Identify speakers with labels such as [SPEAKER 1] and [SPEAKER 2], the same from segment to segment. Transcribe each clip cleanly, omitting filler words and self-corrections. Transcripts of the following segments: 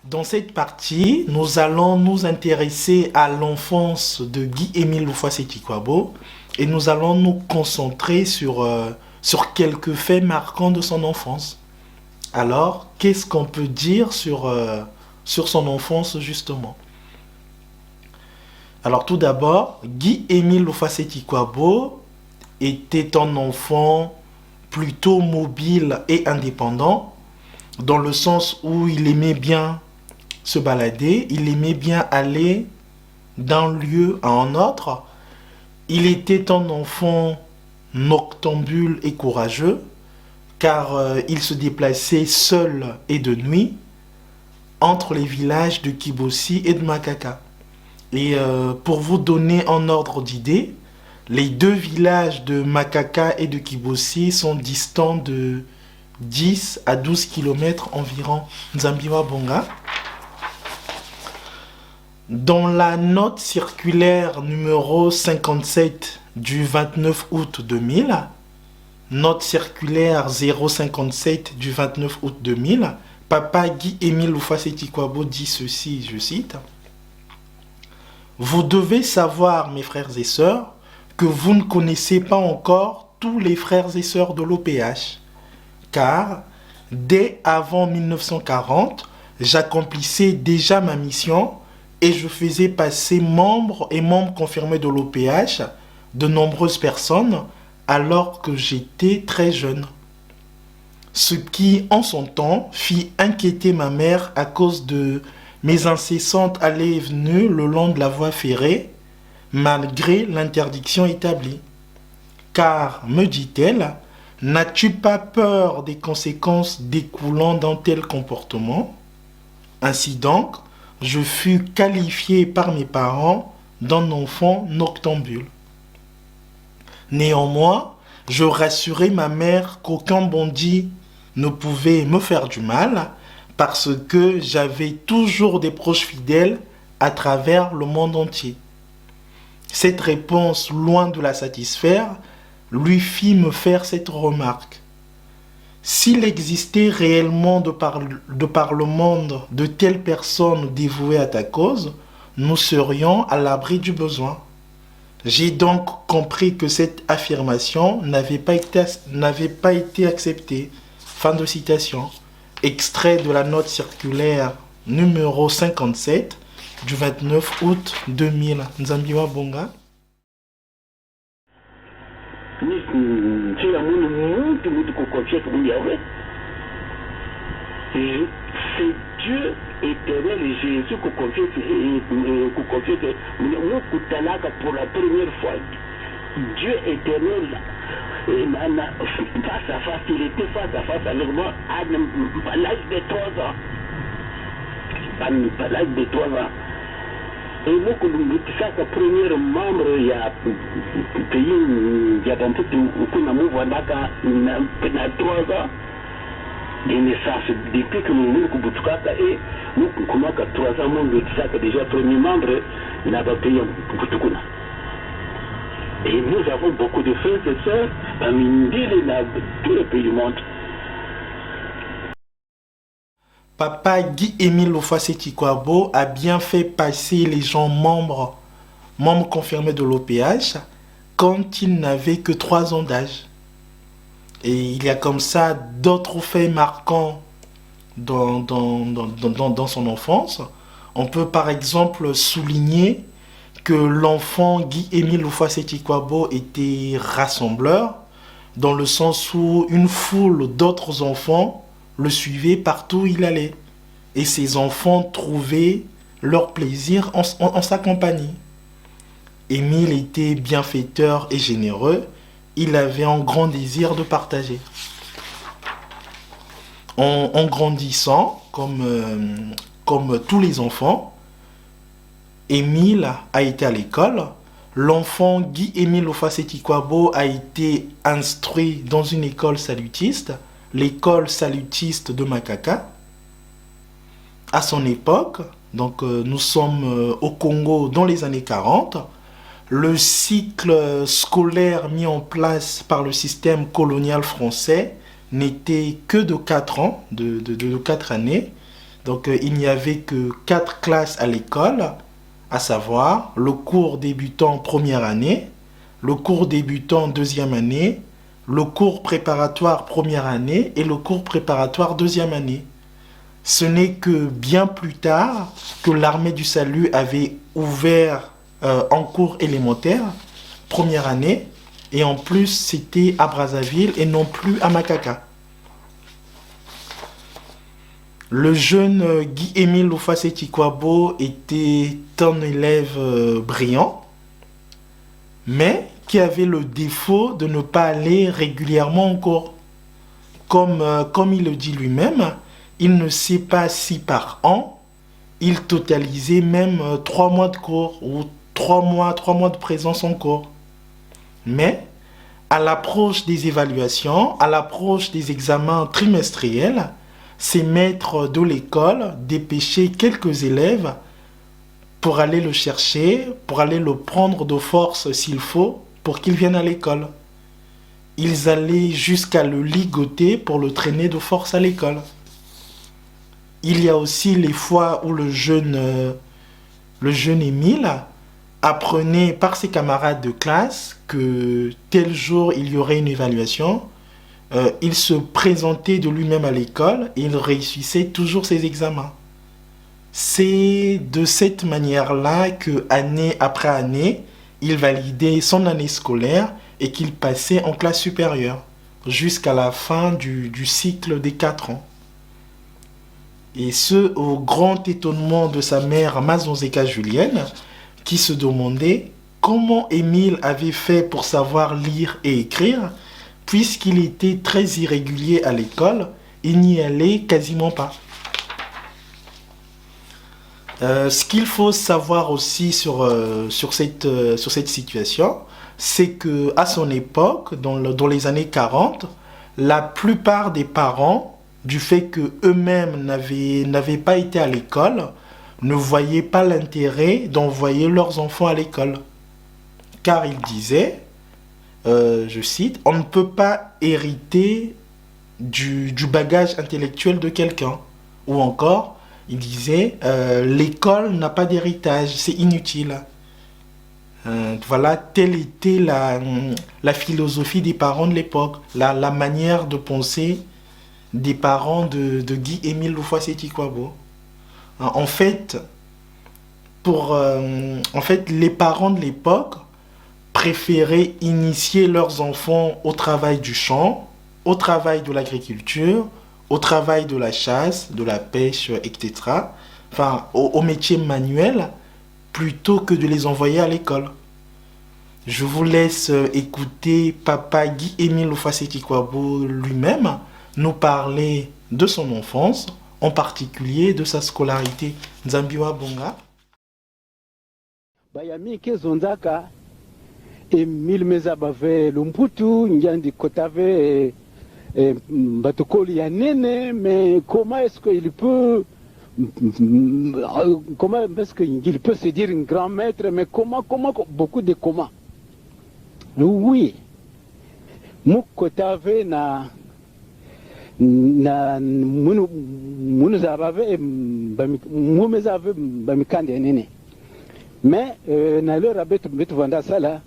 [SPEAKER 1] Dans cette partie, nous allons nous intéresser à l'enfance de Guy-Émile Loufoua-Seti-Kwabo et nous allons nous concentrer sur quelques faits marquants de son enfance. Alors, qu'est-ce qu'on peut dire sur son enfance justement? Alors tout d'abord, Guy-Émile Loufoua-Seti-Kwabo était un enfant plutôt mobile et indépendant, dans le sens où il aimait bien se balader, il aimait bien aller d'un lieu à un autre. Il était un enfant noctambule et courageux, car il se déplaçait seul et de nuit entre les villages de Kibossi et de Makaka. Et pour vous donner un ordre d'idée, les deux villages de Makaka et de Kibossi sont distants de 10 à 12 km environ. Nzambiwa Bonga. Dans la note circulaire numéro 57 du 29 août 2000, note circulaire 057 du 29 août 2000, Papa Guy-Émile Loufoua-Seti-Kwabo dit ceci, je cite: « Vous devez savoir, mes frères et sœurs, que vous ne connaissez pas encore tous les frères et sœurs de l'OPH, car dès avant 1940, j'accomplissais déjà ma mission et je faisais passer membres et membres confirmés de l'OPH de nombreuses personnes alors que j'étais très jeune. Ce qui, en son temps, fit inquiéter ma mère à cause de mes incessantes allées et venues le long de la voie ferrée, malgré l'interdiction établie. Car, me dit-elle, n'as-tu pas peur des conséquences découlant d'un tel comportement? Ainsi donc, je fus qualifié par mes parents d'un enfant noctambule. Néanmoins, je rassurai ma mère qu'aucun bandit ne pouvait me faire du mal parce que j'avais toujours des proches fidèles à travers le monde entier. Cette réponse, loin de la satisfaire, lui fit me faire cette remarque. S'il existait réellement de par le monde de telles personnes dévouées à ta cause, nous serions à l'abri du besoin. J'ai donc compris que cette affirmation n'avait pas été acceptée. » Fin de citation. Extrait de la note circulaire numéro 57 du 29 août 2000. Nzambiwa Bonga.
[SPEAKER 2] C'est Dieu éternel et Jésus qu'on confie pour la première fois. Dieu éternel, face à face, il était face à face avec moi à l'âge de 3 ans. À l'âge de 3 ans. Et moi, ça, le premier membre, il y a pays, il y a dans tout le 3 ans. De naissance, depuis que nous sommes Boutoukaka et nous commençons à 3 ans, nous sommes déjà premier membre, nous avons payé Boutoukuna. Et nous avons beaucoup de frères et sœurs parmi tous les pays du monde.
[SPEAKER 1] Papa Guy-Émile Loufoua-Seti-Kwabo a bien fait passer les gens membres confirmés de l'OPH quand il n'avait que 3 ans d'âge. Et il y a comme ça d'autres faits marquants dans son enfance. On peut par exemple souligner que l'enfant Guy-Émile Loufoua-Seti-Kwabo était rassembleur, dans le sens où une foule d'autres enfants le suivait partout où il allait. Et ces enfants trouvaient leur plaisir en sa compagnie. Émile était bienfaiteur et généreux. Il avait un grand désir de partager. En grandissant, comme tous les enfants, Émile a été à l'école. L'enfant Guy-Émile Loufoua-Seti-Kwabo a été instruit dans une école salutiste, l'école salutiste de Makaka. À son époque, donc nous sommes au Congo dans les années 40, le cycle scolaire mis en place par le système colonial français n'était que de 4 ans, de 4 années. Donc il n'y avait que 4 classes à l'école, à savoir le cours débutant première année, le cours débutant deuxième année, le cours préparatoire première année et le cours préparatoire deuxième année. Ce n'est que bien plus tard que l'armée du salut avait ouvert en cours élémentaire, première année, et en plus c'était à Brazzaville et non plus à Makaka. Le jeune Guy-Émile Loufasé-Tikwabo était un élève brillant, mais qui avait le défaut de ne pas aller régulièrement en cours. Comme il le dit lui-même, il ne sait pas si par an, il totalisait même 3 mois de cours ou 3 mois de présence en cours. Mais à l'approche des évaluations, à l'approche des examens trimestriels, ses maîtres de l'école dépêchaient quelques élèves pour aller le chercher, pour aller le prendre de force s'il faut, pour qu'il vienne à l'école. Ils allaient jusqu'à le ligoter pour le traîner de force à l'école. Il y a aussi les fois où le jeune Émile apprenait par ses camarades de classe que tel jour il y aurait une évaluation. Il se présentait de lui-même à l'école et il réussissait toujours ses examens. C'est de cette manière-là que, année après année, il validait son année scolaire et qu'il passait en classe supérieure jusqu'à la fin du cycle des 4 ans. Et ce, au grand étonnement de sa mère Mazonzeka Julienne, qui se demandait comment Émile avait fait pour savoir lire et écrire, puisqu'il était très irrégulier à l'école, il n'y allait quasiment pas. Ce qu'il faut savoir aussi sur cette situation, c'est qu'à son époque, dans les années 40, la plupart des parents, du fait qu'eux-mêmes n'avaient pas été à l'école, ne voyaient pas l'intérêt d'envoyer leurs enfants à l'école. Car ils disaient, je cite, « On ne peut pas hériter du bagage intellectuel de quelqu'un. » Ou encore, il disait, l'école n'a pas d'héritage, c'est inutile. Voilà, telle était la philosophie des parents de l'époque, la manière de penser des parents de Guy-Émile Loufasé-Tikwabo. En fait, les parents de l'époque préféraient initier leurs enfants au travail du champ, au travail de l'agriculture, au travail de la chasse, de la pêche, etc. Enfin, au métier manuel, plutôt que de les envoyer à l'école. Je vous laisse écouter papa Guy-Émile Loufasé-Tikwabo lui-même nous parler de son enfance, en particulier de sa scolarité. Nzambiwa Bonga.
[SPEAKER 3] Bayami ke zonzaka Emile Mezabave Lumputu, Njandi Kotave Batukoli Yanene, mais comment est-ce qu'il peut se dire un grand maître, mais comment beaucoup de comment. Oui, Mukotave na munuzabave mumezave bamikande nene, mais na leur abetu vanda sala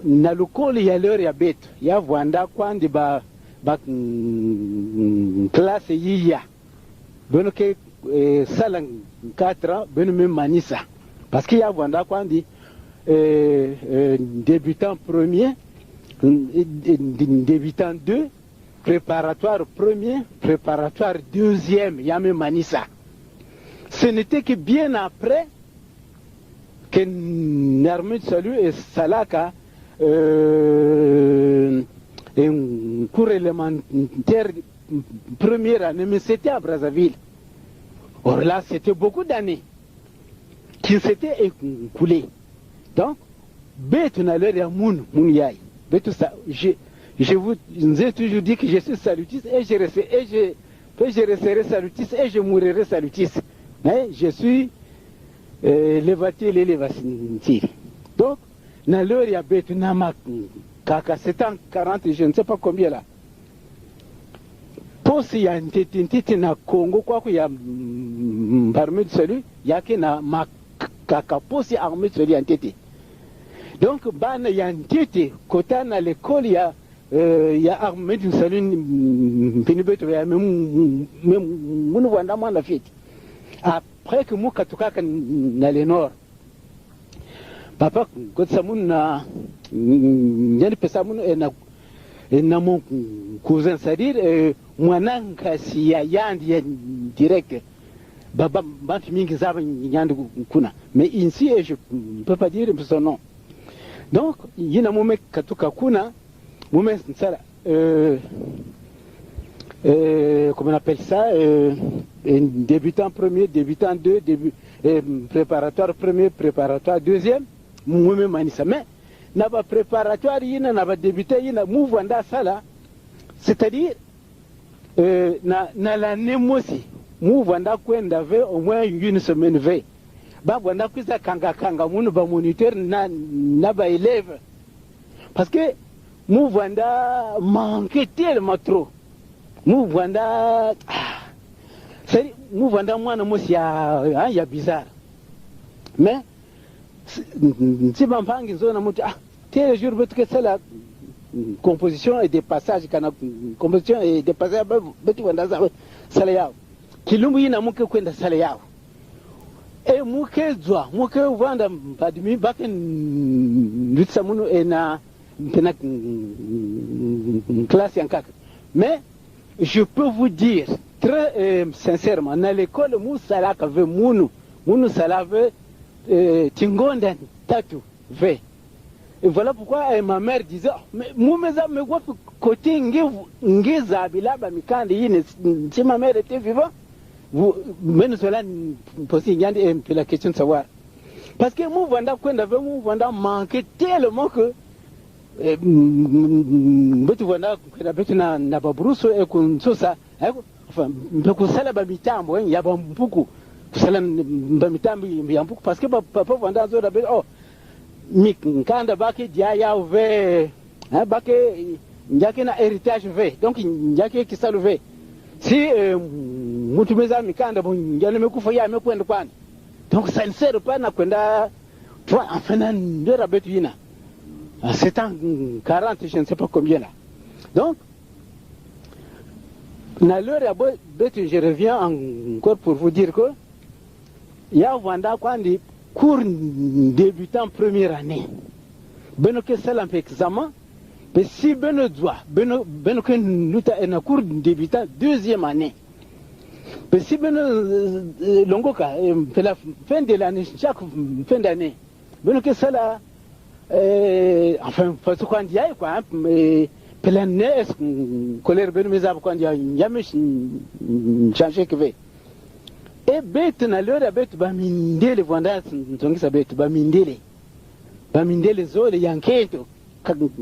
[SPEAKER 3] na lukoli ya leur abetu ya vanda kwandi ba classe yiya beno ke sala 4 ans beno même manisa parce que ya vanda kwandi débutant premier, débutant 2, préparatoire premier, préparatoire deuxième, Yame Manissa. Ce n'était que bien après que l'armée de salut et Salaka, un cours élémentaire première année, mais c'était à Brazzaville. Or là, c'était beaucoup d'années qui s'étaient écoulées. Donc, bête n'a l'air à moun yai. Je vous ai toujours dit que je suis salutiste et je resterai salutiste et je mourrai salutiste. Mais je suis l'évatier et l'évatier. Donc, n'a l'air à bête n'a kaka 7 ans, 40, je ne sais pas combien là. posi ya ntiti na Congo kwa ya armée de salut yake na makaka posi armée de salut ya ntiti. Donc bana ya ntiti kota na l'école ya armée de salut pinibeto ya même munu wanda mwana fiti. Après que muka tukaka na le nord papa kotsa muna nyani pesa munu na mon cousin, c'est-à-dire mwananga si ya yandi ya direct baba bantu mingi zaba nyandi kuna, mais ici je ne peux pas dire son nom. Donc yina mume katuka kuna mume sala comment on appelle ça, débutant premier, débutant deux, préparatoire premier, préparatoire deuxième, mume manisa. Mais naba préparatoire yina naba débutant yina mouvanda sala, c'est-à-dire na l'année mosi mouvanda kwenda ve au moins une semaine ve ba wanda kuza kanga munu ba moniteur na ba élève, parce que mouvanda manquait tellement trop. Mouvanda c'est mouvanda mwana mosi ya bizarre, mais si bampangi zona mutu tel jour betu que c'est la composition et des passages kana composition et des passages betu wanda za sala yao kilumbu ina muke kwenda sala yao muke zwa muke wanda badimi baken lutsa munu na pena classe yankaka. Mais je peux vous dire très sincèrement, dans l'école Moussala kave munu salave tingonda tatu ve. Et voilà pourquoi ma mère disait mais moumeza me voit côté ngeza bilaba mikande yine si ma mère était vivante vous même cela possible il y a la question de savoir, parce que mouvanda kwenda ve mouvanda manquait tellement que betu vanda kwenda betu na babruso kunsosa enfin kusala ba mitambo ya bampuku kusala ba mitambo ya mpuku, parce que papa vanda zo da be mikanda bake dia ya ve bake njake na héritage ve, donc njake kisalu ve si mutumeza mikanda bon njane mekufa ya mekwenda kwani, donc ça ne sert pas na kwenda toi enfin ndera betu yina c'est en 40 je ne sais pas combien là. Donc na l'heure ya betu je reviens encore pour vous dire que ya vanda kwandi cours débutant première année beno ke sala examen, mais si beno doit beno ke nuta en cours débutant deuxième année, mais si beno longoka la fin de l'année, chaque fin d'année beno ke sala enfin parce qu'on dit quoi plein nez colère beno meza quoi dit yame changer que ve e bête na l'heure bête ba mindele vanda ntongisa bête ba mindele zole yanketo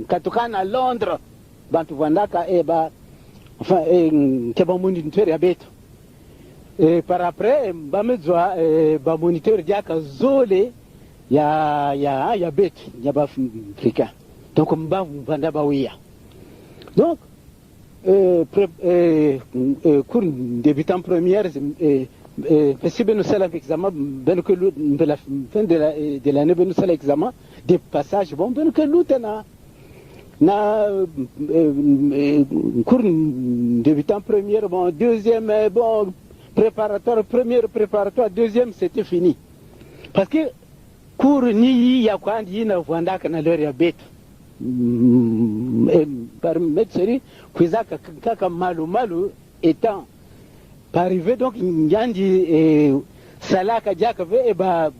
[SPEAKER 3] katokana à Londres bantu vandaka ba enfin ke ba mundi ntere ya bête et par après ba mezwa ba moniteur diaka zole ya bête ya ba africain, donc mba vanda ba wiya. Donc cours débutant première si nous sommes avec examen, de la fin de l'année, nous sommes examen, des passages, bon, que nous na cours débutant première, bon, deuxième, bon, préparatoire, première, préparatoire, deuxième, c'était fini. Parce que cours ni ya kwa ndi na vanda kana lori ya betu. Par médecine, kwizaka kaka malu étant par arrivé, donc yandi salaka jaka ve ba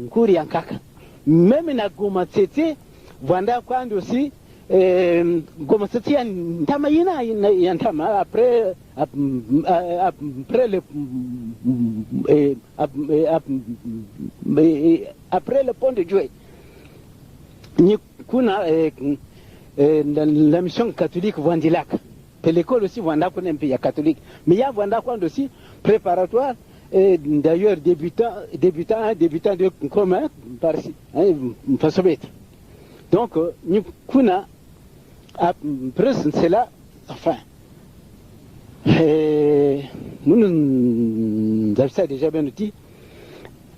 [SPEAKER 3] kuri yankaka même na goma tete vanda kwando aussi goma tete yantama yina yantama après le pont de Djoué ni kuna la mission catholique Vandilaka. L'école aussi, Vanda connaît un pays catholique. Mais il y a Vanda aussi préparatoire, d'ailleurs débutant de commun, par-ci, façon bête. Donc, nous, après cela, enfin, Nous avons déjà bien dit,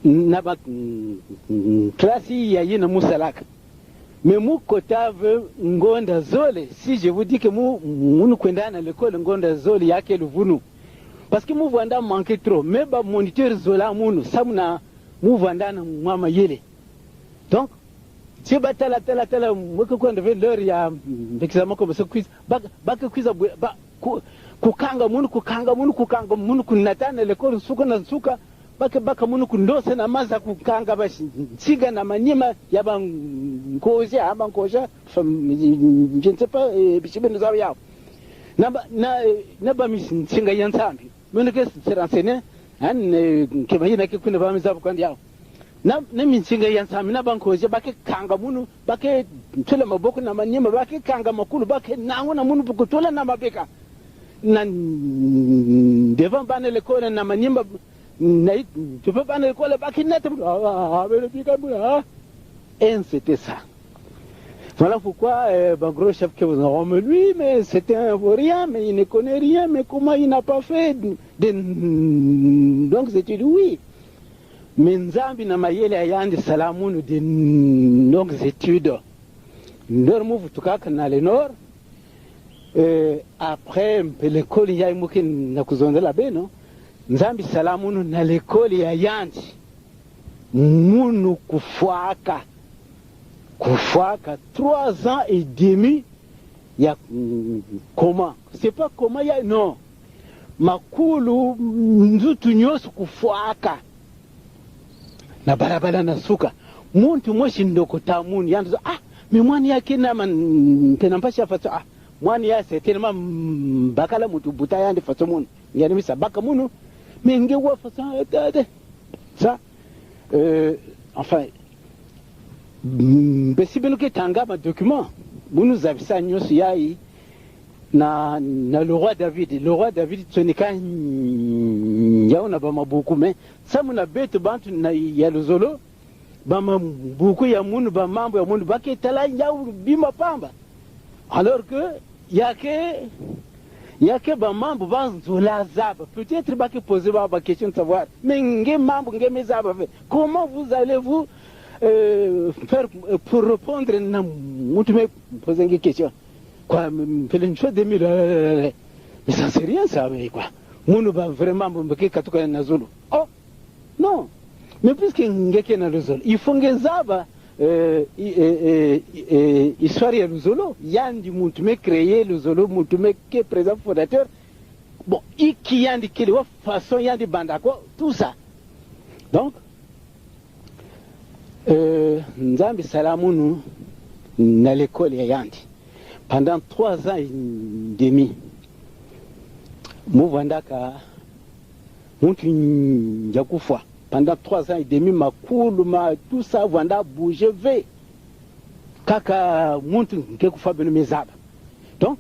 [SPEAKER 3] naba classe yayi na musalak. Mais mu kotave ngonda zole, si je vous dis que nous kwenda na l'école ngonda zole yake luvunu. Parce que mu vanda manque trop, mais ba moniteur zola munu samna mu vanda na mama yele. Donc si batala tala mu ko kwenda ve l'heure ya examen comme ce quiz ba quiz ba kukanga munu kunata na l'école suka baka munu kundose na maza kukanga bashi siga na manyima ya bankoja abankoja je ne sais pas bishibe nous avons na ba misinga yansambi munu ke se renseigner an ke bayina ke kuna ba mizabu kandi yao na misinga yansambi na bankoja bake kanga munu bake tula maboko na manyima bake kanga makulu bake nangona munu bukutola na mabeka devant banner l'école na manyimba tu peux banner l'école baki net et c'était ça. Voilà pourquoi gros chef que vous avez lui, mais c'était un vaurien, mais il ne connaît rien, mais comment il n'a pas fait donc études, oui. Mais Nzambi na mayele ayandi salamu de longues études. Nord move tukaka na le nord. Après l'école il y a muki na kuzonda la beno. Nzambi salamu na l'école ya yandi. Munu kufuaka 3 ans et demi. Il y a comment? C'est pas comment il y a non. Makulu nzutu nyosu kufuaka. Na barabara na suka. Muntu moshi ndoko tamuni yandu mais mwani yake na tenampasha fato mwani ya c'est tellement bakala mutu buta yandi fato mun yani misa baka munu mais ngewa fato ça enfin besibenu ke tanga ma document munu zabisa nyosu yai na le roi David tsonika yaona ba mabuku mais ça muna betu bantu na ya luzolo bama buku ya munu ba mambo ya munu bake tala yau bima pamba alors que yake ba mambo ba nzola zaba peut-être bake poser ba question de savoir mais nge mambo nge mezaba comment vous allez vous faire pour répondre na mutu me poser une question quoi faire une chose de mille mais ça c'est rien ça mais quoi munu ba vraiment bake katuka na zulu oh non. Mais puisque ngeke na luzolo ifongezaba histoire ya luzolo yandi muntu me créer luzolo muntu me ke président fondateur bon iki yandi kile wa façon yandi bandako tout ça donc nzambi salamunu na l'école ya yandi pendant 3 ans et demi muvandaka muntu njakufa. Pendant 3 ans et demi, tout ça, vanda bouge, kaka muntu nkekufa benu mezaba. Donc,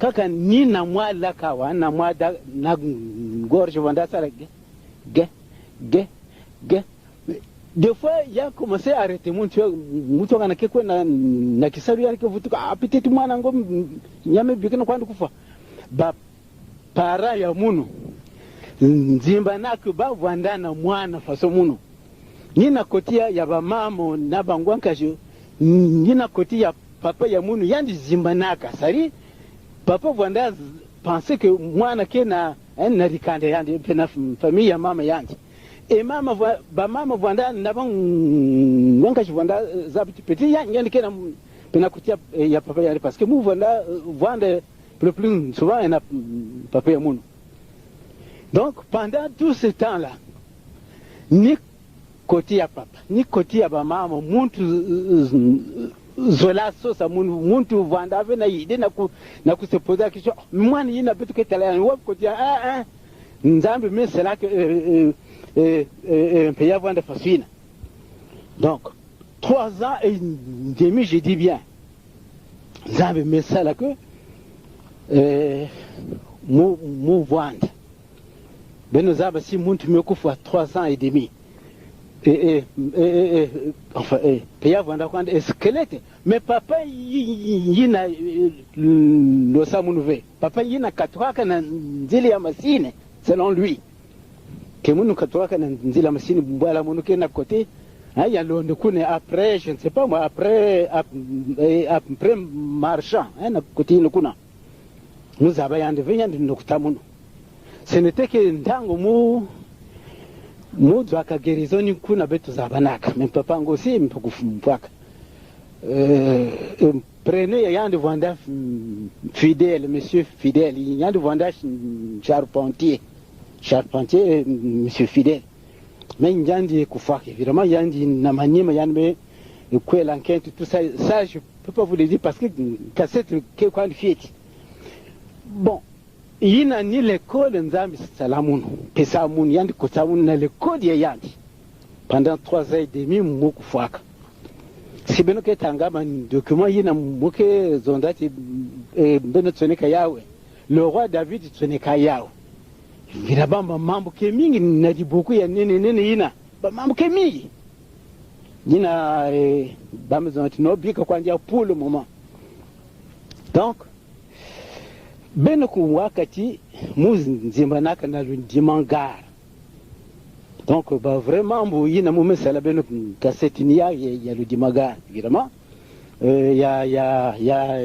[SPEAKER 3] kaka ni na mwa lakawa, na mwa da, na gorge vanda sara ge. Des fois, il y a commencé à arrêter muntu wana kekwe na kisaru yake vutuka, peut-être mwana ngo nyame bikino kwandu kufa. Ba para ya munu. Nzimba nako ba vandana mwana faso muno nina kotia ya ba mamo na bangwankajo nina kotia papa ya munu yandi zimba naka sari papa vanda penser que mwana kena na rikande yandi pena famille ya mama yandi et mama vanda na bangwankajo vanda zabiti petit yandi kena pena kotia ya papa yandi parce que mu vanda le plus souvent na papa ya munu. Donc, pendant tout ce temps-là, ni côté à papa, ni côté à maman, muntu zola sosa muntu vanda na yide na se poser la question, moi ni na betu ke tala ni wap côté nzambe mais c'est là que pays vanda fasina. Donc, 3 ans et demi, je dis bien, nzambe mais c'est là que mou vanda. Benozaba si muntu mekufa 3 ans et demi. Enfin, paya vanda kwanda eskelete. Mais papa yina lo samunuve. Papa yina katwaka na nzili ya masine, selon lui. Que munu katwaka na nzili ya masine mbala munu ke na côté. Il y a le kune après, je ne sais pas moi, après marchand, hein, na côté nukuna. Nous avons un devenir de noktamunu. Ce n'était que ndango mu zwaka gerizoni kuna betu zabanaka. Mais papa ngosi mpaka. Prenez yande vanda fidèle, monsieur fidèle, yande vanda charpentier, monsieur fidèle. Mais yandi kufaki, évidemment yandi namanyema yandi quoi l'enquête tout ça, ça je peux pas vous le dire parce que cassette que quoi le fieti. Bon, yina ni l'école nzambi salamun, pesa mun yandi kosamun na l'école ya yandi. Pendant 3 ans et demi mu kufaka. Si beno ke tangama document yina muke zondati beno tsoneka yawe. Le roi David tsoneka yawe. Virabamba mambo ke mingi na dibuku ya nene yina. Ba mambo ke mingi. Yina bama zonati no bika kwandia pour le moment. Donc beno ku wakati muzimbanaka na lundimangar. Donc bah vraiment yina mume sala beno cassette ni ya le dimagar évidemment. Ya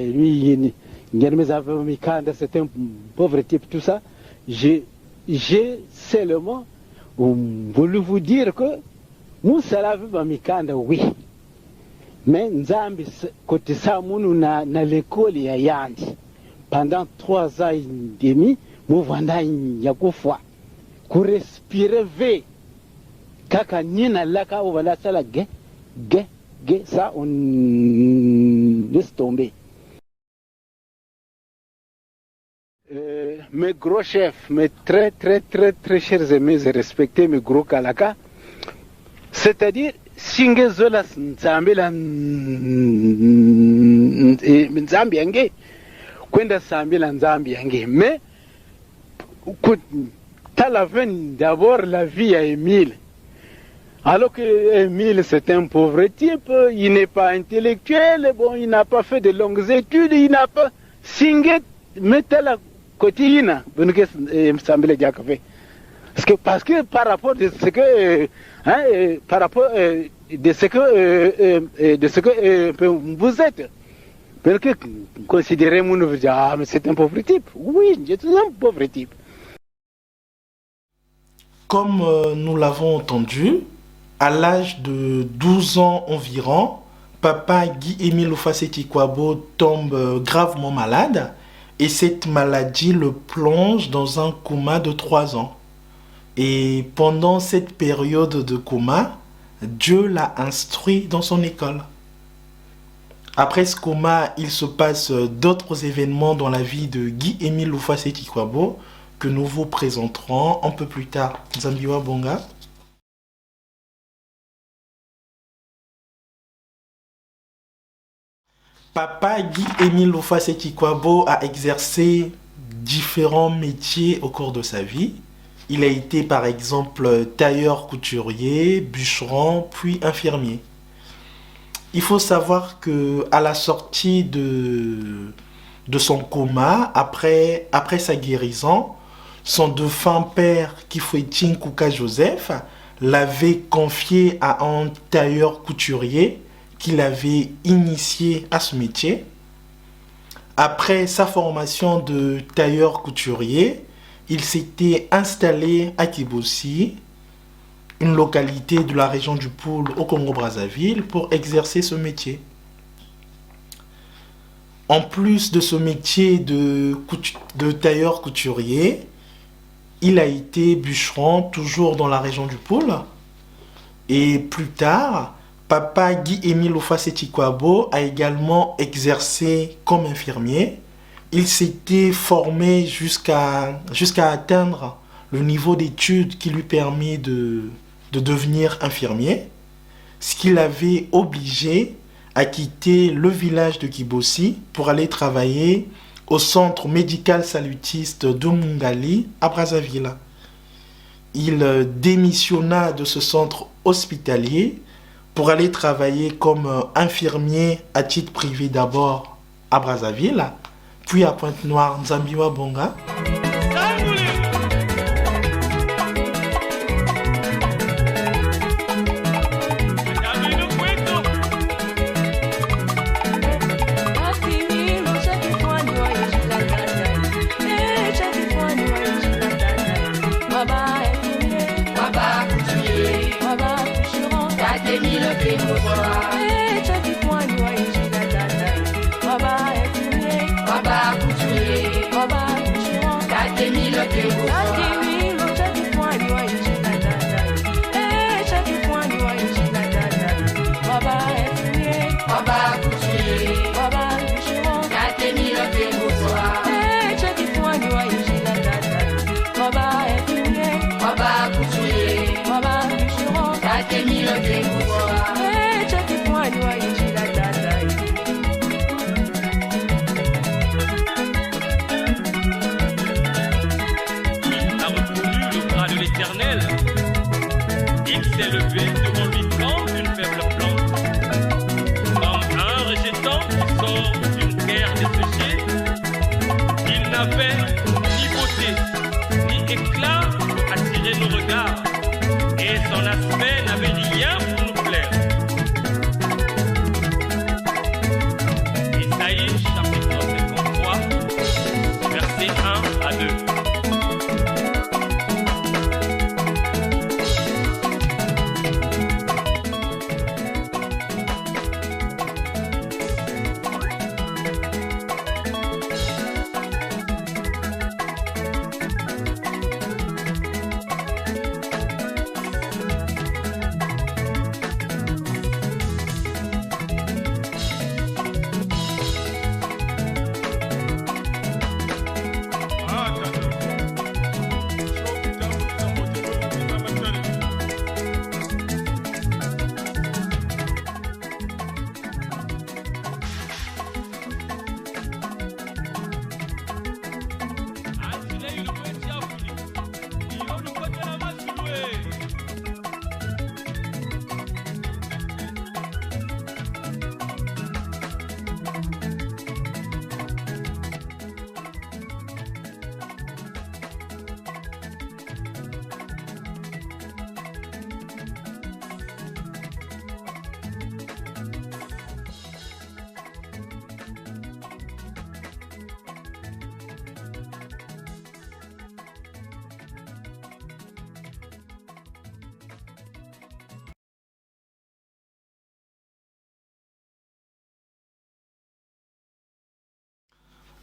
[SPEAKER 3] lui Ngermez avait mikanda, c'est un pauvre type tout ça. J'ai seulement voulu vous dire que Moussa l'avait mikanda, oui. Mais Nzambi, côté ça, nous na l'école ya yandi. Pendant 3 ans et demi, nous vendons yakufwa. Pour respirer V. Kaka nina laka ou voilà ça la ça on laisse tomber. Mes gros chefs, mes très chers amis et respectés, mes gros kalaka, c'est-à-dire, Singezola Nzambela Nzambiange, Kwenda Sambela Nzambiange, mais, t'as la veine d'abord la vie à Émile. Alors que Émile, c'est un pauvre type, il n'est pas intellectuel, bon, il n'a pas fait de longues études, il n'a pas singé, mais t'as la quotidienne, parce que par rapport de ce que par rapport de ce que vous êtes, parce que considérez-vous nous dire ah mais c'est un pauvre type. Oui, je suis un pauvre type.
[SPEAKER 1] Comme nous l'avons entendu, à l'âge de 12 ans environ, papa Guy-Émile Houphouët-Boigny tombe gravement malade. Et cette maladie le plonge dans un coma de 3 ans. Et pendant cette période de coma, Dieu l'a instruit dans son école. Après ce coma, il se passe d'autres événements dans la vie de Guy-Émile Houphouët-Boigny que nous vous présenterons un peu plus tard. Nzambiwa Bonga. Papa Guy-Émile Houphouët-Boigny a exercé différents métiers au cours de sa vie. Il a été par exemple tailleur couturier, bûcheron, puis infirmier. Il faut savoir que à la sortie de son coma, après sa guérison, son défunt père Kifouetine Kouka Joseph l'avait confié à un tailleur couturier qu'il avait initié à ce métier. Après sa formation de tailleur couturier, il s'était installé à Kibossi, une localité de la région du Poul au Congo-Brazzaville, pour exercer ce métier. En plus de ce métier de tailleur couturier, il a été bûcheron toujours dans la région du Poul. Et plus tard, papa Guy-Émile Houphouët-Boigny a également exercé comme infirmier. Il s'était formé jusqu'à atteindre le niveau d'études qui lui permet de devenir infirmier, ce qui l'avait obligé à quitter le village de Kibossi pour aller travailler au centre médical salutiste de Mungali à Brazzaville. il démissionna de ce centre hospitalier pour aller travailler comme infirmier à titre privé d'abord à Brazzaville, puis à Pointe-Noire, Nzambiwa Bonga.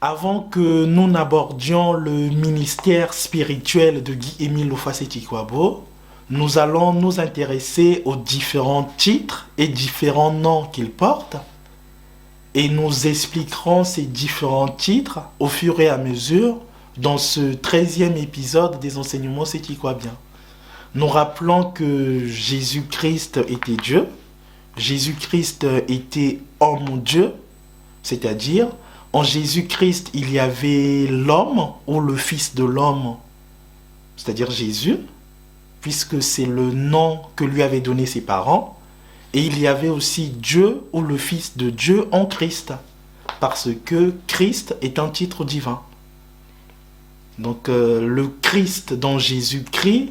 [SPEAKER 1] Avant que nous n'abordions le ministère spirituel de Guy-Émile Lufaseti-Kwabo, nous allons nous intéresser aux différents titres et différents noms qu'il porte, et nous expliquerons ces différents titres au fur et à mesure dans ce 13e épisode des enseignements Sétikwabiens. Nous rappelons que Jésus-Christ était Dieu, Jésus-Christ était homme Dieu, c'est-à-dire en Jésus-Christ, il y avait l'homme ou le Fils de l'homme, c'est-à-dire Jésus, puisque c'est le nom que lui avaient donné ses parents. Et il y avait aussi Dieu ou le Fils de Dieu en Christ, parce que Christ est un titre divin. Donc le Christ dans Jésus-Christ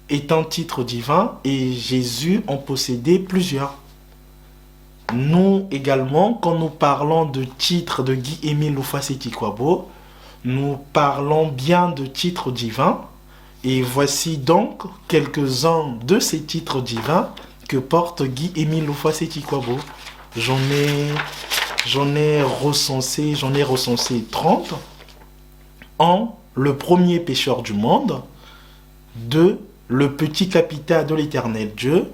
[SPEAKER 1] est un titre divin et Jésus en possédait plusieurs. Nous également, quand nous parlons de titres de Guy-Émile Lufaseti-Kwabo, nous parlons bien de titres divins. Et voici donc quelques-uns de ces titres divins que porte Guy-Émile Lufaseti-Kwabo. J'en ai recensé 30. 1. Le premier pécheur du monde. 2. Le petit capitaine de l'éternel Dieu.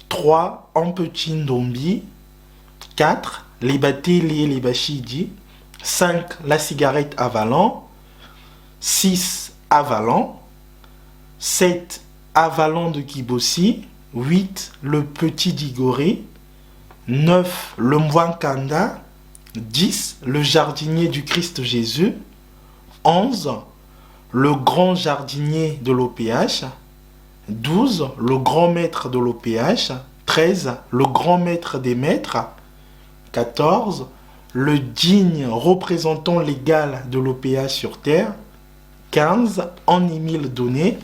[SPEAKER 1] 3. Un petit Ndombi. 4. Les Bateli et les Bachidi. 5. La cigarette avalant. 6. Avalant. 7. Avalon de Kibossi. 8. Le petit Digoré. 9. Le Mwankanda. 10. Le jardinier du Christ Jésus. 11. Le grand jardinier de l'OPH. 12. Le grand maître de l'OPH. 13. Le grand maître des maîtres. 14. Le digne représentant légal de l'OPH sur Terre. 15. En Émile Donné.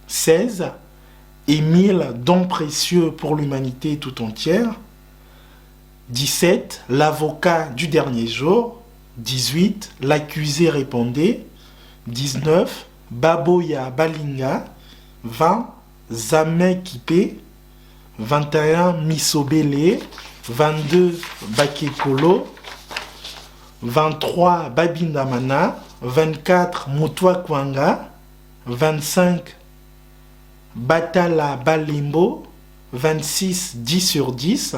[SPEAKER 1] 16. Émile, don précieux pour l'humanité tout entière. 17. L'avocat du dernier jour. 18. L'accusé répondait. 19. Baboya Balinga. 20. Zame Kipé. 21. Misobele. 22. Bakekolo. 23. Babindamana. 24. Mutwa Kwanga. 25. Batala Balimbo. 26. 10 sur 10.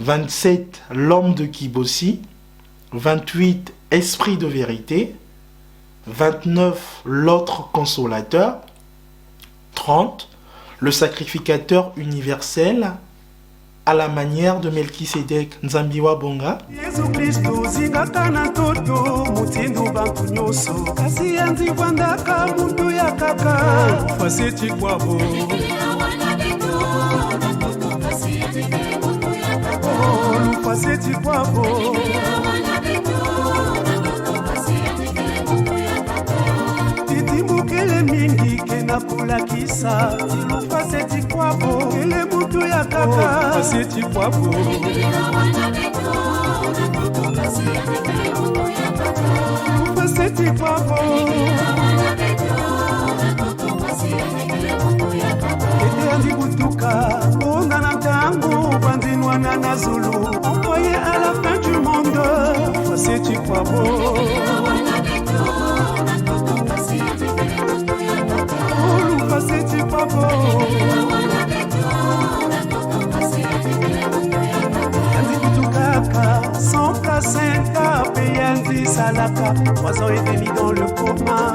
[SPEAKER 1] 27. L'homme de Kibossi. 28. Esprit de vérité. 29. L'autre consolateur. 30. Le sacrificateur universel à la manière de Melchisedec Nzambiwa Bonga.
[SPEAKER 4] Yesu Kristo zingaka na toto mutindu bantu nyoso kasi yanzi kwandaka mundu ya kaka faseti kwabo faseti kwabo titimukele mingi kena kulakisa faseti kwabo kele mundu ya kaka faseti kwabo faseti kwabo ete andi kutuka onga na ntango bandinwana na zulu envoyé à la fin du monde faseti kwabo faseti kwabo sans placenta, payanzi salaka, 3 ans et demi dans le coma.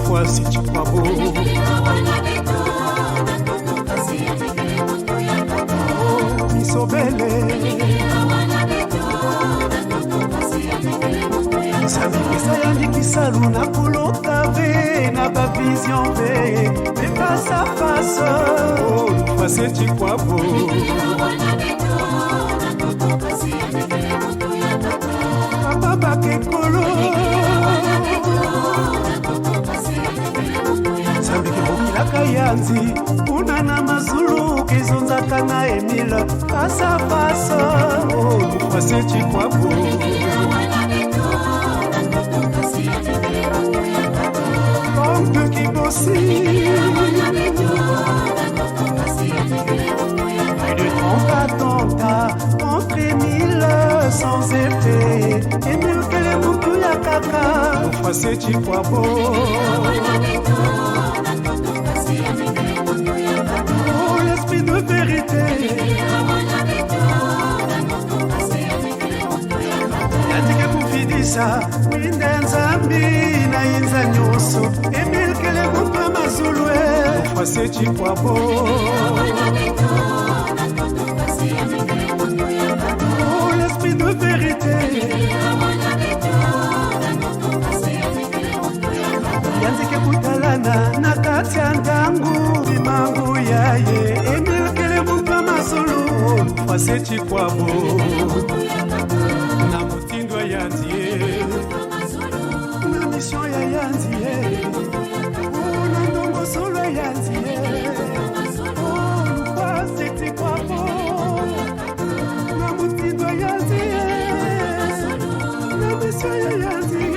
[SPEAKER 4] Fois si tu crois beau. Oh, misobele. Sabikisa yandikisa luna kulotave na ba vision ve, mais face à face. Oh, fois si tu crois beau. Bakekolo Sambiki mokilaka yanzi Una na mazulu Kezonzaka na Emile Face à face Oh, faseti kwabo Homme de Kibossi Plus de 30 attentats Entre Emile sans effet Emile kele mutu ya kaka Faseti kwabo Oh l'esprit de vérité Yatike kufidisa Winde nzambi na inza nyoso Emile kele mutu ya mazulwe Faseti kwabo Oh l'esprit de vérité Yanzike kutalana na kati ya ndangu Vimangu yaye Emile kele mupa masulu Faseti kwabo Na mutindwa yanzie Na mission ya yanzie Na ndongo solo yanzie Faseti kwabo Na mutindwa yanzie Na mission ya yanzie